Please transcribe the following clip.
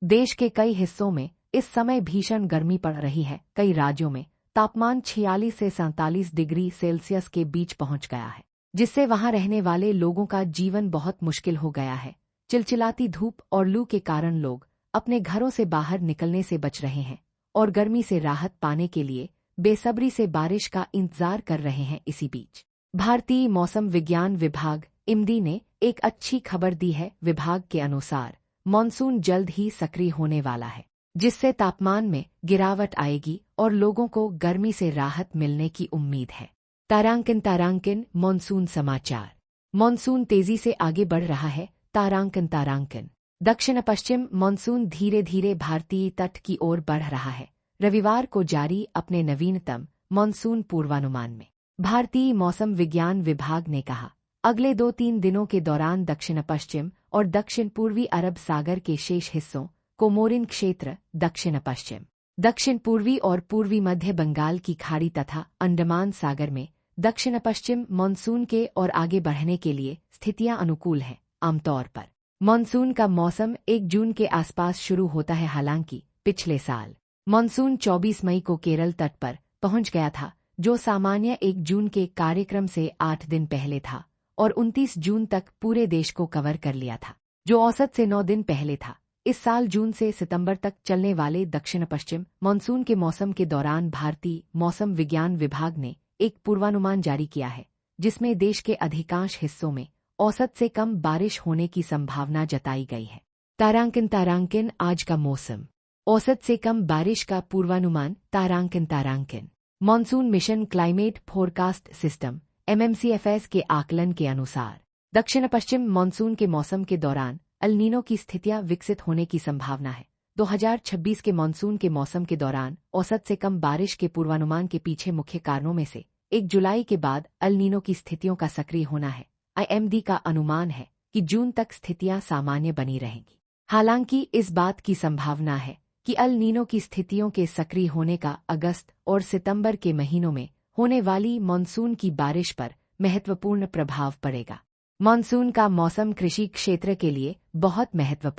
देश के कई हिस्सों में इस समय भीषण गर्मी पड़ रही है। कई राज्यों में तापमान 46 से 47 डिग्री सेल्सियस के बीच पहुंच गया है, जिससे वहां रहने वाले लोगों का जीवन बहुत मुश्किल हो गया है। चिलचिलाती धूप और लू के कारण लोग अपने घरों से बाहर निकलने से बच रहे हैं और गर्मी से राहत पाने के लिए बेसब्री से बारिश का इंतजार कर रहे हैं। इसी बीच भारतीय मौसम विज्ञान विभाग IMDI ने एक अच्छी खबर दी है। विभाग के अनुसार मॉनसून जल्द ही सक्रिय होने वाला है, जिससे तापमान में गिरावट आएगी और लोगों को गर्मी से राहत मिलने की उम्मीद है। तारांकन मॉनसून समाचार। मॉनसून तेजी से आगे बढ़ रहा है। तारांकन दक्षिण पश्चिम मॉनसून धीरे धीरे भारतीय तट की ओर बढ़ रहा है। रविवार को जारी अपने नवीनतम मॉनसून पूर्वानुमान में भारतीय मौसम विज्ञान विभाग ने कहा, अगले 2-3 दिनों के दौरान दक्षिण पश्चिम और दक्षिण पूर्वी अरब सागर के शेष हिस्सों, कोमोरिन क्षेत्र, दक्षिण पश्चिम, दक्षिण पूर्वी और पूर्वी मध्य बंगाल की खाड़ी तथा अंडमान सागर में दक्षिण पश्चिम मॉनसून के और आगे बढ़ने के लिए स्थितियां अनुकूल हैं। आमतौर पर मॉनसून का मौसम 1 जून के आसपास शुरू होता है। हालांकि पिछले साल मॉनसून 24 मई को केरल तट पर पहुंच गया था, जो सामान्य 1 जून के कार्यक्रम से 8 दिन पहले था, और 29 जून तक पूरे देश को कवर कर लिया था, जो औसत से 9 दिन पहले था। इस साल जून से सितंबर तक चलने वाले दक्षिण पश्चिम मॉनसून के मौसम के दौरान भारतीय मौसम विज्ञान विभाग ने एक पूर्वानुमान जारी किया है, जिसमें देश के अधिकांश हिस्सों में औसत से कम बारिश होने की संभावना जताई गई है। तारांकन आज का मौसम। औसत से कम बारिश का पूर्वानुमान। तारांकन monsoon mission climate forecast system MMCFS के आकलन के अनुसार दक्षिण पश्चिम मॉनसून के मौसम के दौरान अल नीनो की स्थितियां विकसित होने की संभावना है। 2026 के मॉनसून के मौसम के दौरान औसत से कम बारिश के पूर्वानुमान के पीछे मुख्य कारणों में से 1 जुलाई के बाद अल नीनो की स्थितियों का सक्रिय होना है। IMD का अनुमान है कि जून तक स्थितियां सामान्य बनी रहेंगी। हालांकि इस बात की संभावना है कि अल नीनो की स्थितियों के सक्रिय होने का अगस्त और सितंबर के महीनों में होने वाली मॉनसून की बारिश पर महत्वपूर्ण प्रभाव पड़ेगा। मॉनसून का मौसम कृषि क्षेत्र के लिए बहुत महत्वपूर्ण